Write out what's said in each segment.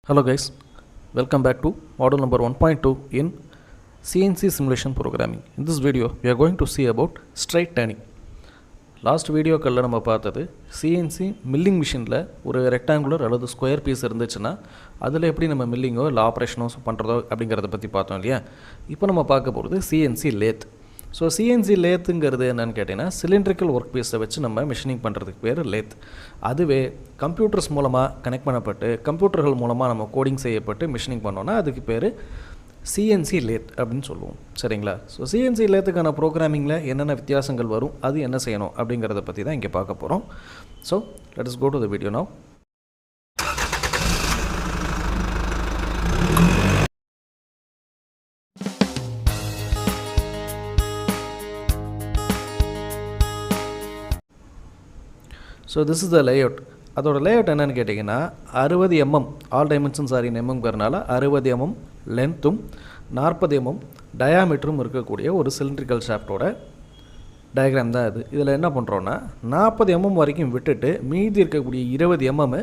Hello guys, welcome back to model number 1.2 in CNC simulation programming. In this video, we are going to see about straight turning. Last video கல்ல நம்ம பார்த்தது CNC milling machineல ஒரு rectangular அல்லது square piece இருந்துச்சுன்னா அதில் எப்படி நம்ம மில்லிங்கோ இல்லை ஆப்ரேஷனோ பண்ணுறதோ அப்படிங்கிறத பற்றி பார்த்தோம் இல்லையா. இப்போ நம்ம பார்க்க போகிறது CNC lathe. ஸோ சிஎன்சி லேத்துங்கிறது என்னென்னு கேட்டிங்கன்னா சிலிண்ட்ரிக்கல் ஒர்க் பீஸை வச்சு நம்ம மிஷினிங் பண்ணுறதுக்கு பேர் லேத். அதுவே கம்ப்யூட்டர்ஸ் மூலமாக கனெக்ட் பண்ணப்பட்டு கம்ப்யூட்டர்கள் மூலமாக நம்ம கோடிங் செய்யப்பட்டு மிஷினிங் பண்ணோன்னா அதுக்கு பேர் சிஎன்சி லேத் அப்படின்னு சொல்லுவோம். சரிங்களா? ஸோ சிஎன்சி லேத்துக்கான ப்ரோக்ராமிங்கில் என்னென்ன வித்தியாசங்கள் வரும், அது என்ன செய்யணும் அப்படிங்கிறத பற்றி தான் இங்கே பார்க்க போகிறோம். So let us go to the video now. So this is the layout. அதோட லேஅவுட் என்னென்னு கேட்டிங்கன்னா 60 mm all dimensions are in எம்எம்ங்கிறனால 60 mm லென்த்தும் 40 mm டயாமீட்டரும் இருக்கக்கூடிய ஒரு சிலிண்ட்ரிக்கல் ஷாஃப்டோட டயக்ராம் தான் இது. இதில் என்ன பண்ணுறோன்னா 40 mm வரைக்கும் விட்டுட்டு மீதி இருக்கக்கூடிய 20 mm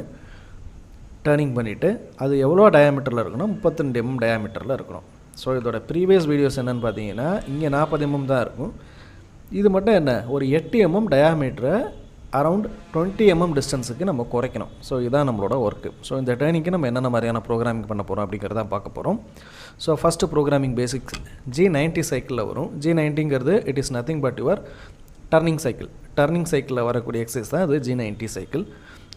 டர்னிங் பண்ணிவிட்டு அது எவ்வளோ டயாமீட்டரில் இருக்கணும், 32 mm டயாமீட்டரில் இருக்கணும். ஸோ இதோட ப்ரீவியஸ் வீடியோஸ் என்னென்னு பார்த்தீங்கன்னா இங்கே 40 mm தான் இருக்கும். இது மட்டும் என்ன ஒரு 8 mm டயாமீட்டரை அரவுண்ட் 20 mm டிஸ்டன்ஸுக்கு நம்ம குறைக்கணும். ஸோ இதுதான் நம்மளோட ஒர்க்கு. ஸோ இந்த ட்ரைனிங்க்கு நம்ம என்னென்ன மாதிரியான ப்ரோக்ராமிங் பண்ண போகிறோம் அப்படிங்கிறத பார்க்க போகிறோம். So first programming basics G90 சைக்கிளில் வரும். G90ங்கிறது it is nothing but your turning cycle. Turning சைக்கிளில் வரக்கூடிய எக்ஸசைஸ் தான் அது G90 சைக்கிள்.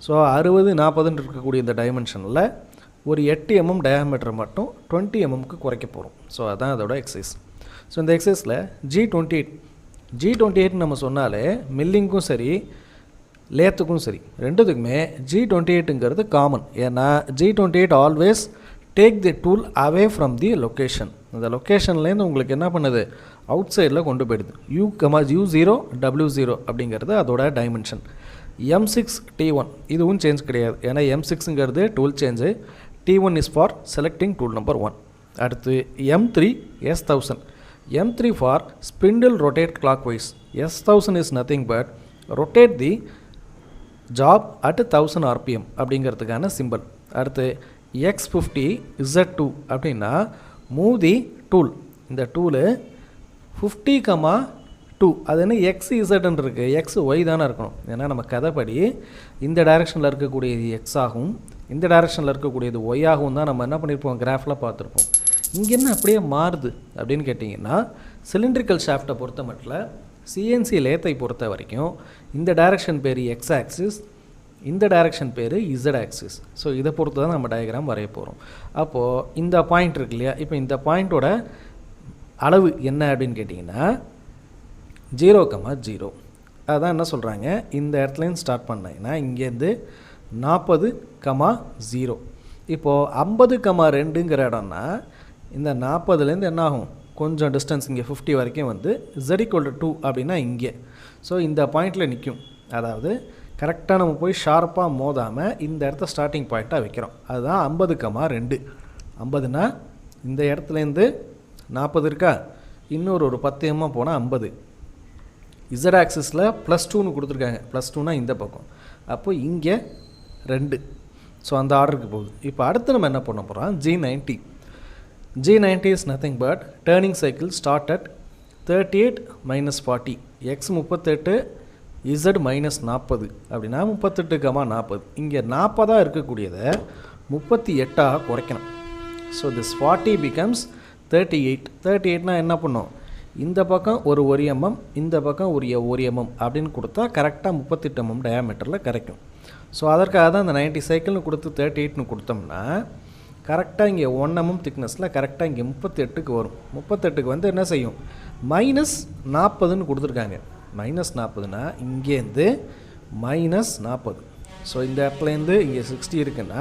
ஸோ 60 40 இருக்கக்கூடிய இந்த டைமென்ஷனில் ஒரு 8 mm டயாமீட்டர் மட்டும் 20 mmக்கு குறைக்க போகிறோம். ஸோ அதுதான் அதோட எக்ஸசைஸ். ஸோ இந்த எக்ஸசைஸில் G28 நம்ம சொன்னாலே மில்லிங்கும் சரி லேத்துக்கும் சரி ரெண்டுத்துக்குமே G28ங்கிறது காமன். ஏன்னா G28 always take the tool away from the location. இந்த லொக்கேஷன்லேருந்து உங்களுக்கு என்ன பண்ணுது, அவுட் சைடில் கொண்டு போயிடுது. U0 W0 அப்படிங்கிறது அதோட டைமென்ஷன். M6 T1 இதுவும் சேஞ்ச் கிடையாது. ஏன்னா M6ங்கிறது tool change, T1 is for selecting tool number 1. அடுத்து M3 S1000. M3 for spindle rotate clockwise. S1000 is nothing but rotate the job at 1000 RPM அப்படிங்கிறதுக்கான simple. அடுத்து X50 Z2 அப்படின்னா move the tool. இந்த tool 50,2 அது என்ன XZன்னு இருக்குது, XY தானே இருக்கணும். ஏன்னா நம்ம கதைப்படி இந்த டைரெக்ஷனில் இருக்கக்கூடியது X ஆகும், இந்த டைரெக்ஷனில் இருக்கக்கூடியது Y ஆகும் தான் நம்ம என்ன பண்ணியிருப்போம், கிராஃபில் பார்த்துருப்போம். இங்கே என்ன அப்படியே மாறுது அப்படின்னு கேட்டிங்கன்னா சிலிண்ட்ரிக்கல் ஷாஃப்டை பொறுத்த மட்டும் சிஎன்சி லேத்தை பொறுத்த வரைக்கும் இந்த டைரெக்ஷன் பேர் எக்ஸ் ஆக்சிஸ், இந்த டைரெக்ஷன் பேர் இசட் ஆக்சிஸ். ஸோ இதை பொறுத்து தான் நம்ம டயக்ராம் வரைய போகிறோம். அப்போது இந்த பாயிண்ட் இருக்கு இல்லையா, இப்போ இந்த பாயிண்ட்டோட அளவு என்ன அப்படின்னு கேட்டிங்கன்னா 0,0. அதான் என்ன சொல்கிறாங்க, இந்த இடத்துலேருந்து ஸ்டார்ட் பண்ணீங்கன்னா இங்கேருந்து 40,0. இப்போது 50,2ங்கிற இடம்னா இந்த 40லேருந்து என்ன ஆகும், கொஞ்சம் டிஸ்டன்ஸ் இங்கே 50 வரைக்கும் வந்து Z=2 அப்படின்னா இங்கே. ஸோ இந்த பாயிண்டில் நிற்கும். அதாவது கரெக்டாக நம்ம போய் ஷார்ப்பாக மோதாமல் இந்த இடத்த ஸ்டார்டிங் பாயிண்ட்டாக வைக்கிறோம். அதுதான் 50,2. 50னா இந்த இடத்துலேருந்து 40 இருக்கா, இன்னொரு 10 mm போனால் 50. இசட் ஆக்சிஸில் +2ன்னு கொடுத்துருக்காங்க. +2னா இந்த பக்கம், அப்போ இங்கே 2. ஸோ அந்த ஆர்டருக்கு போகுது. இப்போ அடுத்து நம்ம என்ன பண்ண போகிறோம், G90. G90 is nothing but turning cycle start at 38 minus 40. X38 Z minus 40 அப்படின்னா 38,40. இங்கே 40 இருக்கக்கூடியதை 38 குறைக்கணும். So this 40 becomes 38. 38னா என்ன பண்ணும், இந்த பக்கம் ஒரு 1 mm, இந்த பக்கம் ஒரு 1 mm அப்படின்னு கொடுத்தா கரெக்டாக 38 mm டயாமீட்டரில் கிடைக்கும். ஸோ அதற்காக தான் இந்த 90 சைக்கிள்னு கொடுத்து 38ன்னு கொடுத்தோம்னா கரெக்டாக இங்கே 1 mm திக்னஸில் கரெக்டாக இங்கே 38க்கு வரும். 38க்கு வந்து என்ன செய்யும், -40ன்னு கொடுத்துருக்காங்க. -40னா இங்கேருந்து -40. ஸோ இந்த இடத்துலேருந்து இங்கே 60 இருக்குன்னா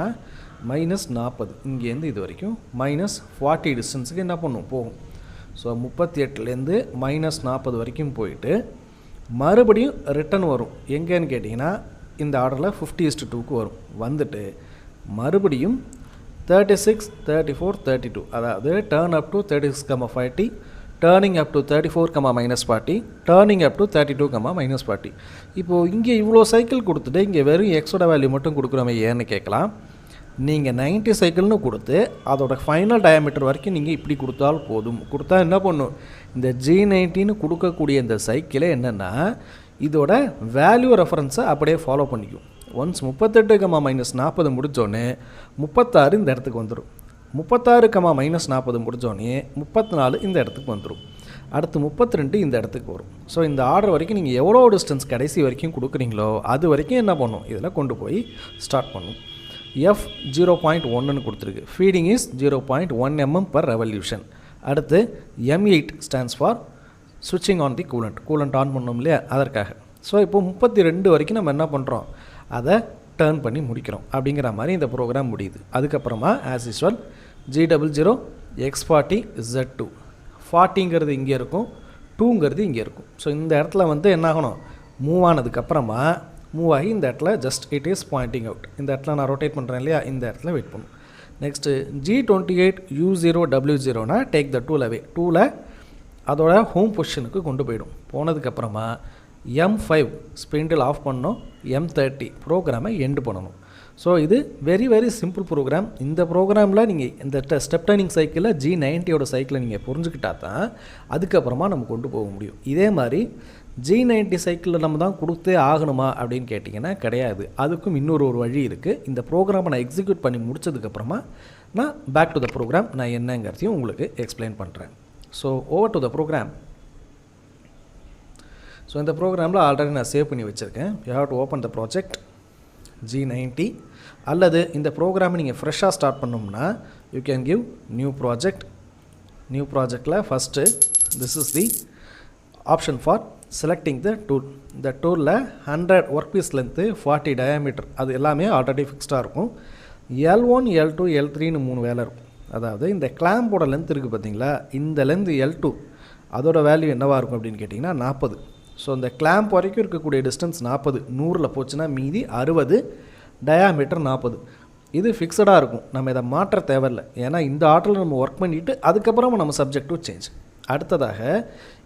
-40, இங்கேருந்து இது வரைக்கும் -40 டிஸ்டன்ஸுக்கு என்ன பண்ணும், போகும். ஸோ 38லேருந்து -40 வரைக்கும் போயிட்டு மறுபடியும் ரிட்டன் வரும். எங்கேன்னு கேட்டிங்கன்னா இந்த ஆர்டரில் 50:2க்கு வரும். வந்துட்டு மறுபடியும் 36, 34, 32, அதாவது turn up to 36,40, turning up to 34, -40, turning up to 32, -40. இப்போது இங்கே இவ்வளோ சைக்கிள் கொடுத்துட்டு இங்கே வெறும் எக்ஸோட வேல்யூ மட்டும் கொடுக்குறோமே ஏன்னு கேட்கலாம். நீங்கள் 90 சைக்கிள்னு கொடுத்து அதோட ஃபைனல் டயாமீட்டர் வரைக்கும் நீங்கள் இப்படி கொடுத்தால் போதும். கொடுத்தா என்ன பண்ணும், இந்த G90ன்னு கொடுக்கக்கூடிய இந்த சைக்கிளே என்னென்னா இதோட வேல்யூ ரெஃபரன்ஸை அப்படியே ஃபாலோ பண்ணிக்கும். ஒன்ஸ் 38, -40 முடித்தோடனே 36 இந்த இடத்துக்கு வந்துடும். 36, -40 முடித்தோடனே 34 இந்த இடத்துக்கு வந்துடும். அடுத்து 32 இந்த இடத்துக்கு வரும். ஸோ இந்த ஆர்டர் வரைக்கும் நீங்கள் எவ்வளோ டிஸ்டன்ஸ் கடைசி வரைக்கும் கொடுக்குறீங்களோ அது வரைக்கும் என்ன பண்ணும், இதில் கொண்டு போய் ஸ்டார்ட் பண்ணும். எஃப் 0.1ன்னு கொடுத்துருக்கு. Feeding is 0.1 mm per revolution. அடுத்து M8 ஸ்டாண்ட்ஸ் ஃபார் ஸ்விட்சிங் ஆன் தி கூலண்ட் ஆன் பண்ணோம் இல்லையா, அதற்காக. ஸோ இப்போ 32 வரைக்கும் நம்ம என்ன பண்ணுறோம், அதை டர்ன் பண்ணி முடிக்கிறோம். அப்படிங்கிற மாதிரி இந்த ப்ரோக்ராம் முடியுது. அதுக்கப்புறமா as usual G00 X40 Z2. 40ங்கிறது இங்கே இருக்கும், 2ங்கிறது இங்கே இருக்கும். ஸோ இந்த இடத்துல வந்து என்ன ஆகணும், மூவ் ஆனதுக்கப்புறமா மூவ் ஆகி இந்த இடத்துல just it is Poynting out. இந்த இடத்துல நான் ரொட்டேட் பண்ணுறேன் இல்லையா, இந்த இடத்துல வெயிட் பண்ணும். நெக்ஸ்ட்டு G28 U0 W0னா டேக் த டூல் அவே. டூலை அதோட ஹோம் பொசிஷனுக்கு கொண்டு போயிடும். போனதுக்கப்புறமா M5 ஸ்பிண்டில் ஆஃப் பண்ணணும், M30 ப்ரோக்ராமை எண்டு பண்ணணும். ஸோ இது வெரி வெரி சிம்பிள் ப்ரோக்ராம். இந்த ப்ரோக்ராமில் நீங்கள் இந்த ஸ்டெப் டர்னிங் சைக்கிளில் G90யோட சைக்கிளை நீங்கள் புரிஞ்சுக்கிட்டா தான் அதுக்கப்புறமா நம்ம கொண்டு போக முடியும். இதே மாதிரி G90 சைக்கிளில் நம்ம தான் கொடுத்தே ஆகணுமா அப்படின்னு கேட்டிங்கன்னா கிடையாது. அதுக்கும் இன்னொரு வழி இருக்குது. இந்த ப்ரோக்ராமை நான் எக்ஸிக்யூட் பண்ணி முடித்ததுக்கப்புறமா நான் பேக் டு த ப்ரோக்ராம் நான் என்னங்கிறதையும் உங்களுக்கு எக்ஸ்பிளைன் பண்ணுறேன். So over to the program. So இந்த ப்ரோக்ராமில் ஆல்ரெடி நான் சேவ் பண்ணி வச்சுருக்கேன். You have to open the project G90. அல்லது இந்த ப்ரோக்ராமை நீங்கள் ஃப்ரெஷ்ஷாக ஸ்டார்ட் பண்ணோம்னா you can give new project. நியூ ப்ராஜெக்டில் first this is the option for selecting the tool. இந்த டூலில் 100 ஒர்க் பீஸ் லென்த்து, 40 டயாமீட்டர் அது எல்லாமே ஆல்ரெடி ஃபிக்ஸ்டாக இருக்கும். L1 L2 L3ன்னு 3 வேலை இருக்கும். அதாவது இந்த கிளாம்போட லென்த் இருக்குது பார்த்தீங்களா, இந்த லென்த் L2 அதோட வேல்யூ என்னவாக இருக்கும் அப்படின்னு கேட்டிங்கன்னா 40. ஸோ இந்த கிளாம்ப் வரைக்கும் இருக்கக்கூடிய டிஸ்டன்ஸ் 40, 100ல் போச்சுன்னா மீதி 60, டயாமீட்டர் 40. இது ஃபிக்ஸடாக இருக்கும், நம்ம இதை மாற்ற தேவையில்லை. ஏன்னா இந்த ஆர்டரில் நம்ம ஒர்க் பண்ணிவிட்டு அதுக்கப்புறமா நம்ம சப்ஜெக்ட் டு சேஞ்ச். அடுத்ததாக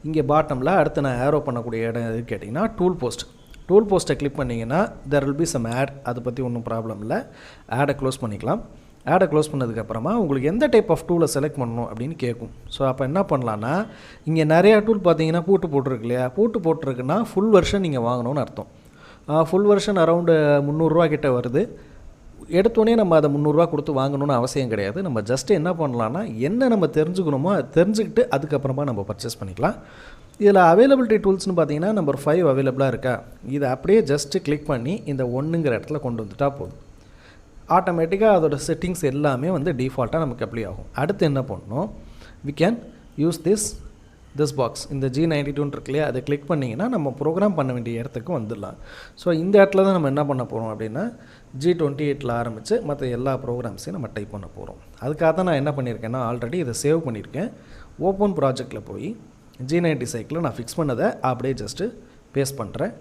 இங்கே பாட்டமில் அடுத்து நான் ஏரோ பண்ணக்கூடிய இடம் எது கேட்டிங்கன்னா டூல் போஸ்ட். டூல் போஸ்ட்டை கிளிக் பண்ணிங்கன்னா there will be some ad. அதை பற்றி ஒன்றும் ப்ராப்ளம் இல்லை, ஆடை க்ளோஸ் பண்ணிக்கலாம். ஆடை க்ளோஸ் பண்ணதுக்கப்புறமா உங்களுக்கு எந்த டைப் ஆஃப் டூலை செலக்ட் பண்ணணும் அப்படின்னு கேட்கும். ஸோ அப்போ என்ன பண்ணலான்னா இங்கே நிறையா டூல் பார்த்தீங்கன்னா பூட்டு போட்டிருக்கு இல்லையா, பூட்டு போட்டிருக்குன்னா ஃபுல் வெர்ஷன் நீங்கள் வாங்கணும்னு அர்த்தம். ஃபுல் வெர்ஷன் அரௌண்டு 300 ரூபா கிட்ட வருது. எடுத்தோடனே நம்ம அதை 300 ரூபா கொடுத்து வாங்கணும்னு அவசியம் கிடையாது. நம்ம ஜஸ்ட்டு என்ன பண்ணலான்னா என்ன நம்ம தெரிஞ்சுக்கணுமோ அதை தெரிஞ்சுக்கிட்டு அதுக்கப்புறமா நம்ம பர்ச்சேஸ் பண்ணிக்கலாம். இதில் அவைலபிலிட்டி டூல்ஸ்னு பார்த்தீங்கன்னா நம்பர் 5 அவைலபிளாக இருக்கா, இதை அப்படியே ஜஸ்ட்டு கிளிக் பண்ணி இந்த 1ங்கிற இடத்துல கொண்டு வந்துட்டால் போதும். ஆட்டோமேட்டிக்காக அதோட செட்டிங்ஸ் எல்லாமே வந்து டிஃபால்ட்டாக நமக்கு அப்ளை ஆகும். அடுத்து என்ன பண்ணணும், we can use this box. இந்த G92 இருக்கு இல்லையா, அதை கிளிக் பண்ணிங்கன்னா நம்ம ப்ரோக்ராம் பண்ண வேண்டிய இடத்துக்கு வந்துடலாம். ஸோ இந்த இடத்துல தான் நம்ம என்ன பண்ண போகிறோம் அப்படின்னா G28ல் ஆரம்பித்து மற்ற எல்லா ப்ரோக்ராம்ஸையும் நம்ம டைப் பண்ண போகிறோம். அதுக்காக தான் நான் என்ன பண்ணியிருக்கேன்னா ஆல்ரெடி இதை சேவ் பண்ணியிருக்கேன். ஓப்பன் ப்ராஜெக்டில் போய் G90 சைக்கிளில் நான் ஃபிக்ஸ் பண்ணதை அப்படியே ஜஸ்ட்டு பேஸ்ட் பண்ணுறேன்.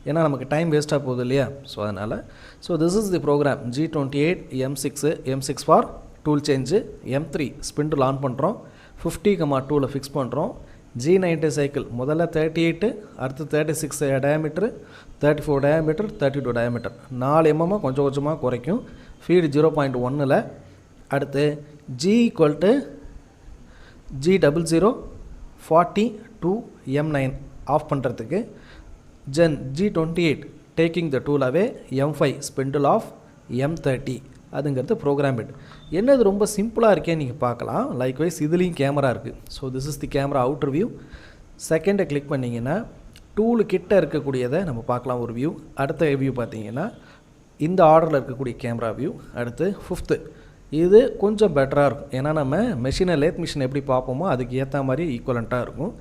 ஏன்னா நமக்கு டைம் வேஸ்ட்டாக போகுது இல்லையா, ஸோ அதனால். So this is the program G28 M6 for tool change, M3 spindle on பண்ணுறோம், 50,2ல் ஃபிக்ஸ் பண்ணுறோம். G90 சைக்கிள் முதல்ல 38, அடுத்து 36 டயாமீட்டர், 34 டயாமீட்டர், 32 டயாமீட்டர், 4 mm கொஞ்சம் கொஞ்சமாக குறைக்கும். ஃபீடு 0.1ல். அடுத்து G00 40 to M9 ஆஃப் பண்ணுறதுக்கு G28 taking the tool away, M5 spindle off, M30 அதுங்கிறது ப்ரோக்ராம் ஹெட். என்னது ரொம்ப சிம்பிளாக இருக்கேன்னு நீங்கள் பார்க்கலாம். லைக்வைஸ் இதுலேயும் கேமரா இருக்குது. So this is the camera outer view. செகண்டை கிளிக் பண்ணிங்கன்னா டூலு கிட்ட இருக்கக்கூடியதை நம்ம பார்க்கலாம் ஒரு வியூ. அடுத்த வியூ பார்த்தீங்கன்னா இந்த ஆர்டரில் இருக்கக்கூடிய கேமரா வியூ. அடுத்து 5th இது கொஞ்சம் பெட்டராக இருக்கும், ஏன்னா நம்ம மெஷினை லேத் மிஷின் எப்படி பார்ப்போமோ அதுக்கு ஏற்ற மாதிரி ஈக்குவலண்ட்டாக இருக்கும்.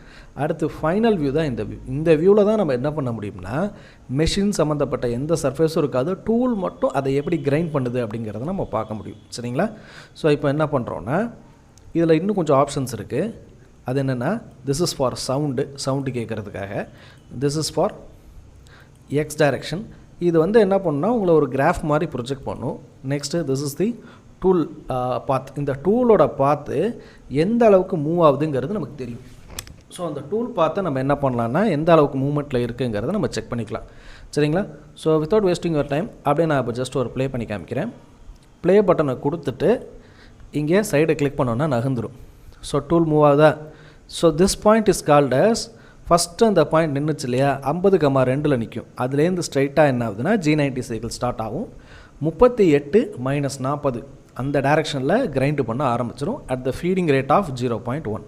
அடுத்து ஃபைனல் வியூ தான் இந்த வியூ. இந்த வியூவில் தான் நம்ம என்ன பண்ண முடியும்னா மெஷின் சம்மந்தப்பட்ட எந்த சர்ஃபேஸும் இருக்காது, டூல் மட்டும் அதை எப்படி கிரைண்ட் பண்ணுது அப்படிங்கிறத நம்ம பார்க்க முடியும். சரிங்களா? ஸோ இப்போ என்ன பண்ணுறோன்னா இதில் இன்னும் கொஞ்சம் ஆப்ஷன்ஸ் இருக்குது. அது என்னென்னா திஸ் இஸ் ஃபார் சவுண்டு கேட்குறதுக்காக, this is for X direction. இது வந்து என்ன பண்ணால் உங்களை ஒரு கிராஃப் மாதிரி ப்ரொஜெக்ட் பண்ணும். Next this is the tool path. இந்த டூலோட பாத்து எந்த அளவுக்கு மூவ் ஆகுதுங்கிறது நமக்கு தெரியும். ஸோ அந்த டூல் பார்த்து நம்ம என்ன பண்ணலான்னா எந்த அளவுக்கு மூவ்மெண்ட்டில் இருக்குங்கிறத நம்ம செக் பண்ணிக்கலாம். சரிங்களா? So without wasting your time அப்படியே நான் இப்போ ஜஸ்ட் ஒரு ப்ளே பண்ணி காமிக்கிறேன். ப்ளே பட்டனை கொடுத்துட்டு இங்கே சைடை கிளிக் பண்ணோன்னா நகர்ந்துடும். ஸோ டூல் மூவ் ஆகுதா? So this point is called as first அந்த பாயிண்ட் நின்றுச்சு இல்லையா 50,2 நிற்கும். அதுலேருந்து ஸ்ட்ரைட்டாக என்ன ஆகுதுன்னா G90 சைக்கிள் ஸ்டார்ட் ஆகும். 38 - 40 அந்த டைரெக்ஷனில் கிரைண்டு பண்ண ஆரம்பிச்சிடும் at the feeding rate of 0.1.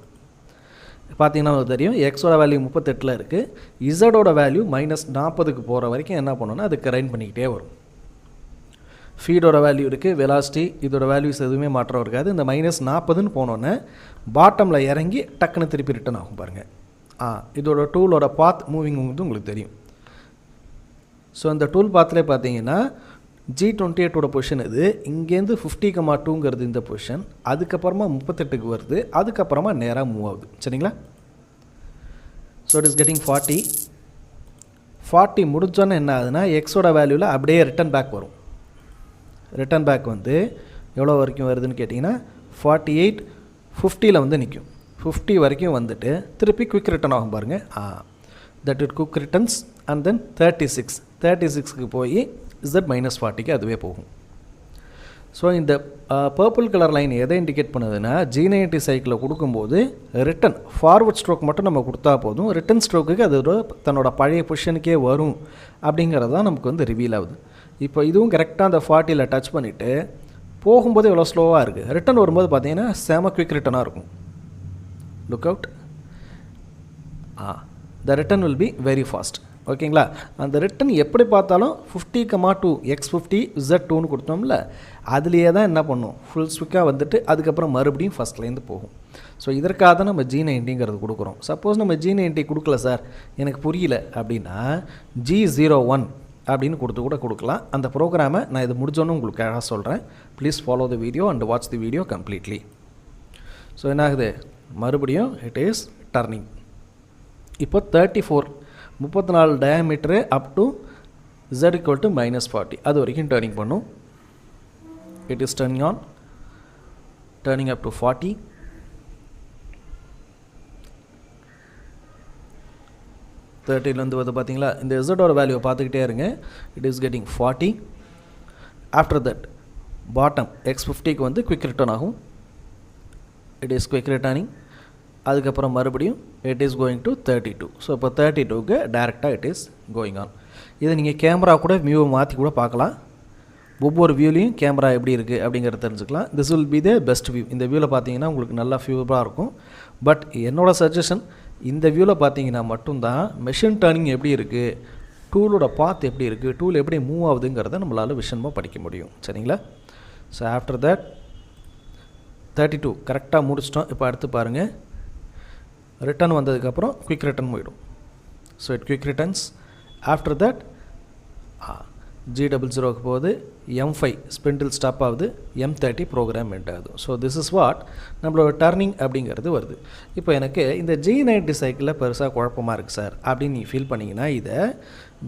பார்த்தீங்கன்னா தெரியும் எக்ஸோட வேல்யூ 38 இருக்குது. இசடோட வேல்யூ -40க்கு போகிற வரைக்கும் என்ன பண்ணணும்னா அது கிரைண்ட் பண்ணிக்கிட்டே வரும். ஃபீடோட வேல்யூ இருக்குது, வெலாசிட்டி இதோட வேல்யூஸ் எதுவுமே மாற்றம் இருக்காது. இந்த -40ன்னு போனோன்னே பாட்டமில் இறங்கி டக்குன்னு திருப்பி ரிட்டன் ஆகும் பாருங்கள். இதோட டூலோட பாத் மூவிங் வந்து உங்களுக்கு தெரியும். ஸோ இந்த டூல் பாத்திலே பார்த்தீங்கன்னா G28ஓட பொசிஷன் இது. இங்கேருந்து 50,2ங்கிறது இந்த பொசிஷன், அதுக்கப்புறமா 38க்கு வருது, அதுக்கப்புறமா நேராக மூவ் ஆகுது. சரிங்களா? ஸோ இட் இஸ் கெட்டிங் 40 முடிஞ்சோன்னே என்ன ஆகுதுன்னா எக்ஸோட வேல்யூவில் அப்படியே ரிட்டன் பேக் வரும். ரிட்டன் பேக் வந்து எவ்வளோ வரைக்கும் வருதுன்னு கேட்டிங்கன்னா 48 50ல் வந்து நிற்கும். 50 வரைக்கும் வந்துட்டு திருப்பி குவிக் ரிட்டன் ஆகும் பாருங்கள். That it quick returns and then 36க்கு போய் Z -40க்கு அதுவே போகும். ஸோ இந்த பர்பிள் கலர் லைன் எதை இண்டிகேட் பண்ணுதுன்னா G90 சைக்கிளில் கொடுக்கும்போது ரிட்டன் ஃபார்வர்ட் ஸ்ட்ரோக் மட்டும் நம்ம கொடுத்தா போதும், ரிட்டன் ஸ்ட்ரோக்குக்கு அது தன்னோட பழைய பொசிஷனுக்கே வரும் அப்படிங்கிறது தான் நமக்கு வந்து ரிவீல் ஆகுது. இப்போ இதுவும் கரெக்டாக அந்த 40ல் டச் பண்ணிவிட்டு போகும்போது எவ்வளோ ஸ்லோவாக இருக்குது, ரிட்டன் வரும்போது பார்த்தீங்கன்னா செம குவிக் ரிட்டனாக இருக்கும். Look out. The written will be very fast. ஓகேங்களா? அந்த ரிட்டன் எப்படி பார்த்தாலும் 50,2 X50 Z2ன்னு கொடுத்தோம்ல, அதுலேயே தான் என்ன பண்ணும் ஃபுல் ஸ்விக்காக வந்துட்டு அதுக்கப்புறம் மறுபடியும் ஃபஸ்ட்லேருந்து போகும். ஸோ இதற்காக தான் நம்ம G90ங்கிறது கொடுக்குறோம். சப்போஸ் நம்ம G90 கொடுக்கல சார் எனக்கு புரியல அப்படின்னா G01 அப்படின்னு கொடுத்து கூட கொடுக்கலாம். அந்த ப்ரோக்ராமை நான் இது முடிஞ்சோன்னு உங்களுக்கு சொல்கிறேன். Please follow the video and watch the video completely. So என்ன ஆகுது மறுபடியும் இட் இஸ் டர்னிங். இப்போ 34 டயாமீட்டரு அப் டு Z = -40 அது வரைக்கும் டர்னிங் பண்ணும். It is turning on, turning up to 40. தேர்ட்டிலேருந்து வந்து பார்த்தீங்களா இந்த இசடோட வேல்யூவை பார்த்துக்கிட்டே இருங்க. It is getting 40. After that bottom X50க்கு வந்து குவிக் ரிட்டர்ன் ஆகும். It is quick returning. அதுக்கப்புறம் மறுபடியும் it is going to 32. So இப்போ 32க்கு டேரெக்டாக இட் இஸ் கோயிங் ஆன். இதை நீங்கள் கேமரா கூட வியூவை மாற்றி கூட பார்க்கலாம். ஒவ்வொரு வியூலையும் கேமரா எப்படி இருக்குது அப்படிங்கிறத தெரிஞ்சுக்கலாம். This will be the best view. இந்த வியூவில் பார்த்தீங்கன்னா உங்களுக்கு நல்லா வியூவாக இருக்கும். பட் என்னோடய சஜஷன் இந்த வியூவில் பார்த்தீங்கன்னா மட்டும்தான் மெஷின் டர்னிங் எப்படி இருக்குது, டூலோட பாத் எப்படி இருக்குது, டூல் எப்படி மூவ் ஆகுதுங்கிறத நம்மளால் விஷயமாக படிக்க முடியும். சரிங்களா? ஸோ ஆஃப்டர் தட் 32 கரெக்டாக முடிச்சிட்டோம். இப்போ அடுத்து பாருங்கள் ரிட்டர்ன் வந்ததுக்கப்புறம் குவிக் ரிட்டர்ன் போயிடும். So it quick returns. After that G00க்கு போகுது, M5 ஸ்பிண்டில் ஸ்டாப் ஆகுது, M30 ப்ரோக்ராம் எண்ட் ஆகுது. ஸோ திஸ் இஸ் வாட் நம்மளோட டர்னிங் அப்படிங்கிறது வருது. இப்போ எனக்கு இந்த G90 சைக்கிளில் பெருசாக குழப்பமாக இருக்குது சார் அப்படின்னு நீ ஃபீல் பண்ணிங்கன்னா இதை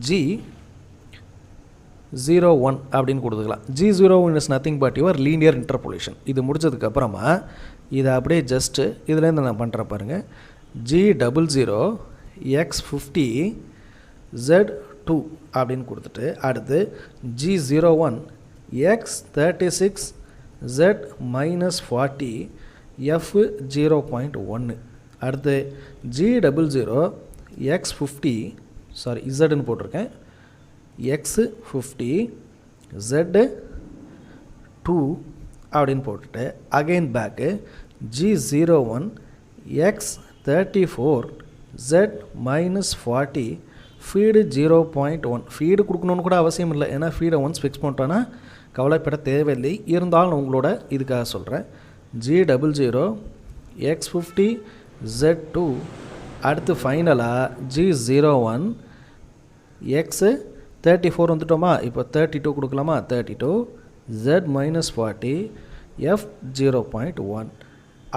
G01 அப்படின்னு கொடுத்துக்கலாம். G01 is nothing but your linear interpolation. இது முடிச்சதுக்கப்புறமா இதை அப்படியே ஜஸ்ட்டு இதுலேருந்து நான் பண்ணுறேன் பாருங்கள். G00 X50 Z2 அப்படின்னு கொடுத்துட்டு அடுத்து G01 X36 Z -40 F0.1. அடுத்து G00 X50 Zன்னு போட்டிருக்கேன் X50 Z2 அப்படின்னு போட்டுட்டு again back G01 X34 Z -40 feed 0.1. Feed கொடுக்கணுன்னு கூட அவசியம் இல்லை, ஏன்னா ஃபீடை ஒன்ஸ் ஃபிக்ஸ் பண்ணிட்டோன்னா கவலைப்பட தேவையில்லை. இருந்தாலும் உங்களோட இதுக்காக சொல்கிறேன். G00 X50 Z2 அடுத்து ஃபைனலாக G01 X34 வந்துட்டோமா. இப்போ 32 கொடுக்கலாமா. 32 Z -40 F0.1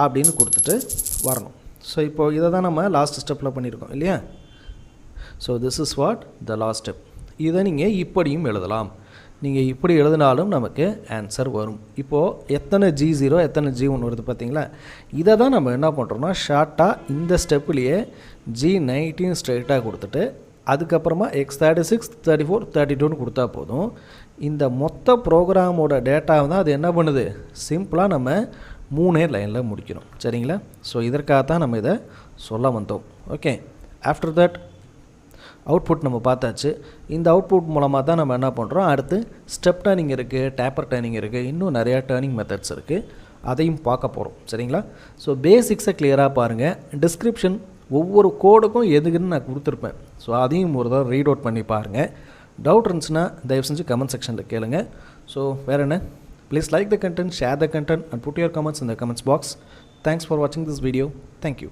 அப்படின்னு கொடுத்துட்டு வரணும். ஸோ இப்போ இதை தான் நம்ம லாஸ்ட் ஸ்டெப்பில் பண்ணியிருக்கோம் இல்லையா. So this is what the last step. இதை நீங்கள் இப்படியும் எழுதலாம். நீங்கள் இப்படி எழுதினாலும் நமக்கு ஆன்சர் வரும். இப்போது எத்தனை G0 எத்தனை G1 வருது பார்த்தீங்களா. இதை தான் நம்ம என்ன பண்ணுறோம்னா ஷார்ட்டாக இந்த ஸ்டெப்லேயே G19 ஸ்ட்ரைட்டாக கொடுத்துட்டு அதுக்கப்புறமா X36 34 32ன்னு கொடுத்தா போதும். இந்த மொத்த ப்ரோக்ராமோட டேட்டாவை தான் அது என்ன பண்ணுது, சிம்பிளாக நம்ம 3 லைனில் முடிக்கிறோம். சரிங்களா? ஸோ இதற்காகத்தான் நம்ம இதை சொல்ல வந்தோம். ஓகே, ஆஃப்டர் தட் அவுட்புட் நம்ம பார்த்தாச்சு. இந்த அவுட்புட் மூலமாக தான் நம்ம என்ன பண்ணுறோம், அடுத்து ஸ்டெப் டர்னிங் இருக்குது, டேப்பர் டர்னிங் இருக்குது, இன்னும் நிறையா டர்னிங் மெத்தட்ஸ் இருக்குது, அதையும் பார்க்க போகிறோம். சரிங்களா? ஸோ பேசிக்ஸை கிளியராக பாருங்கள். டிஸ்கிரிப்ஷன் ஒவ்வொரு கோடுக்கும் எதுக்குன்னு நான் கொடுத்துருப்பேன். ஸோ அதையும் ஒரு தடவை ரீட் அவுட் பண்ணி பாருங்கள். டவுட் இருந்துச்சுன்னா தயவு செஞ்சு கமெண்ட் செக்ஷனில் கேளுங்க. ஸோ வேறு என்ன, please like the content, share the content and put your comments in the comments box. Thanks for வாட்சிங் திஸ் வீடியோ. தேங்க்யூ.